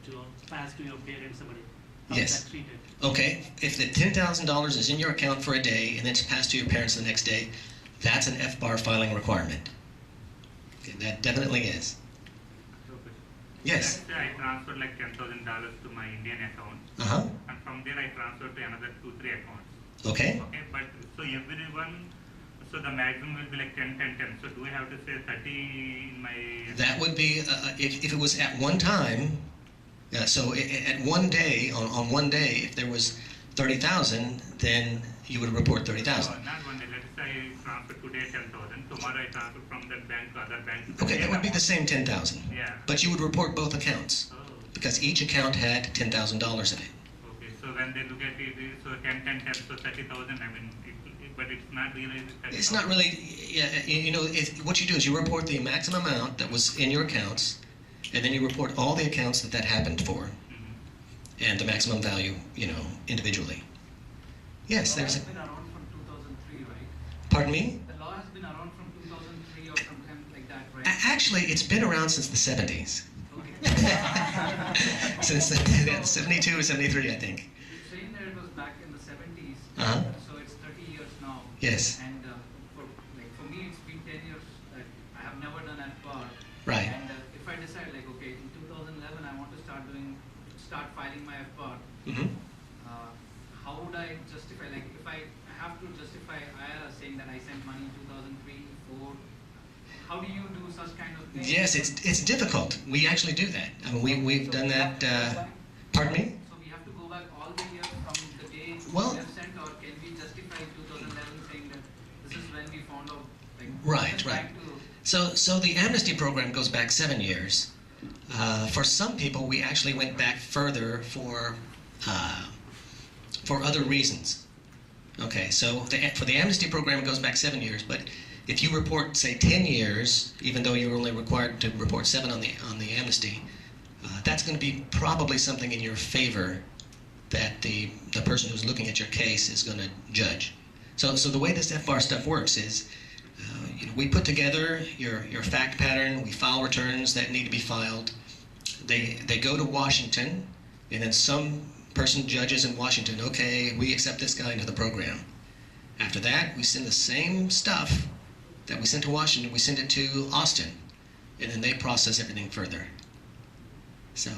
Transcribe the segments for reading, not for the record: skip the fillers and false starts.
to or pass to your parents, somebody. Yes. That treated? Okay, if the $10,000 is in your account for a day and then it's passed to your parents the next day, that's an FBAR filing requirement. Okay, that definitely is. Okay. Yes. Let's say I transfer like $10,000 to my Indian account, Uh-huh. and from there I transfer to another 2-3 accounts. Okay. Okay, but so everyone, so the maximum will be like 10, 10, 10. So do I have to say 30 in my? That would be, if it was at one time, so at one day, on one day, if there was 30,000, then you would report 30,000. No, not one day. Let's say I transfer today 10,000. Tomorrow I transfer from that bank to other bank. Okay, that would be the same 10,000. Yeah. But you would report both accounts Oh. because each account had $10,000 in it. Okay, so when they look at it, so 10, 10, 10, so 30,000. I mean, but it's not really. 30,000. It's not really, you know, what you do is you report the maximum amount that was in your accounts, and then you report all the accounts that happened for, Mm-hmm. and the maximum value, you know, individually. Yes, The law there's has a, been around from 2003, right? pardon me? The law has been around from 2003 or something like that, right? Actually, it's been around since the 70s. Okay. Since 72 or 73, I think. It's saying that it was back in the 70s, Uh-huh. so it's 30 years now. Yes. And for me, it's been 10 years that I have never done FBAR. Right. And if I decide, like, okay, in 2011, I want to start filing my FBAR, Mm-hmm. how would I justify, like, if I have to justify IRS saying that I sent money in 2003, 2004, how do you do such kind of things? Yes, it's difficult. We actually do that. I mean, we've done that. Pardon me? So we have to go back all the years from the day Well- we have sent, or can we justify 2011 saying that this is when we found out? Like, Right, just right. back to- So the amnesty program goes back 7 years. For some people, we actually went back further for other reasons. Okay, so for the amnesty program, it goes back 7 years. But if you report, say, 10 years, even though you're only required to report 7 on the amnesty, that's going to be probably something in your favor that the person who's looking at your case is going to judge. So the way this FBAR stuff works is, you know, we put together your fact pattern, we file returns that need to be filed. They go to Washington, and then some person judges in Washington, okay, we accept this guy into the program. After that, we send the same stuff that we sent to Washington, we send it to Austin, and then they process everything further. So,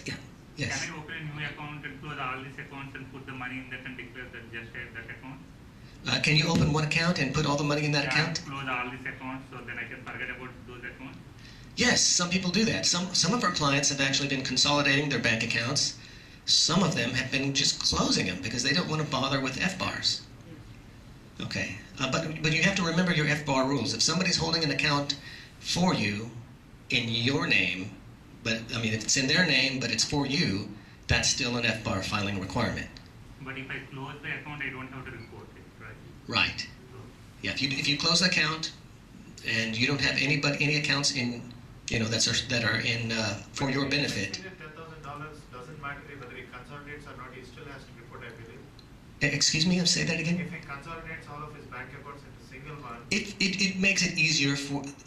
yeah, yes. Can I open a new account and close all these accounts and put the money in that and declare that just that account? Can you open one account and put all the money in that Yeah, account? close all these accounts so then I can forget about those accounts. Yes, some people do that. Some of our clients have actually been consolidating their bank accounts. Some of them have been just closing them because they don't want to bother with FBARs. Okay, but you have to remember your FBAR rules. If somebody's holding an account for you in your name, but I mean if it's in their name but it's for you, that's still an FBAR filing requirement. But if I close the account, I don't have to report it, right? Right. So, Yeah. If you close the account and you don't have any accounts in, you know, that are in for your benefit. $10,000 doesn't matter whether he consolidates or not. He still has to report, I believe. Excuse me. Say that again. If he consolidates all of his bank accounts into single one. It makes it easier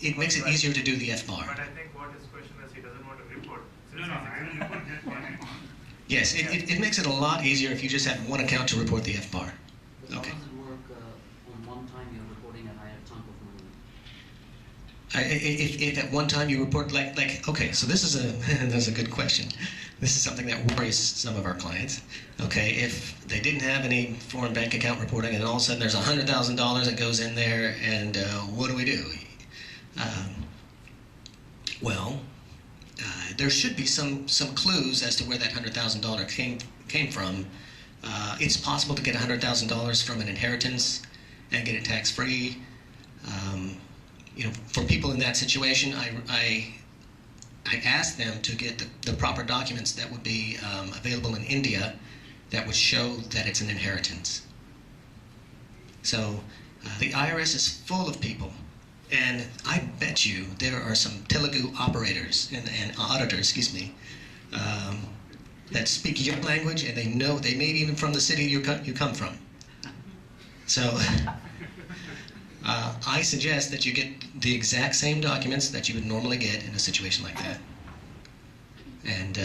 easier to do the FBAR. But I think what his question is, he doesn't want to report. no, I will report just one account. Yes, it makes it a lot easier if you just have one account to report the FBAR. But Okay. how does it work on one time you're reporting a higher chunk of money? If at one time you report like okay, so this is a good question. This is something that worries some of our clients. Okay, if they didn't have any foreign bank account reporting, and all of a sudden there's $100,000 that goes in there, and what do we do? Well, there should be some clues as to where that $100,000 came from. It's possible to get $100,000 from an inheritance and get it tax-free. You know, for people in that situation, I ask them to get the proper documents that would be available in India that would show that it's an inheritance. So the IRS is full of people, and I bet you there are some Telugu operators and auditors, excuse me, that speak your language, and they may be even from the city you come from. So I suggest that you get the exact same documents that you would normally get in a situation like that. And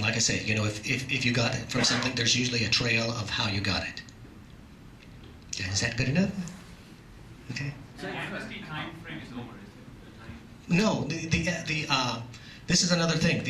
like I say, if you got it from something, there's usually a trail of how you got it. Okay, is that good enough? Okay. So amnesty time frame is over, is it? No, this is another thing.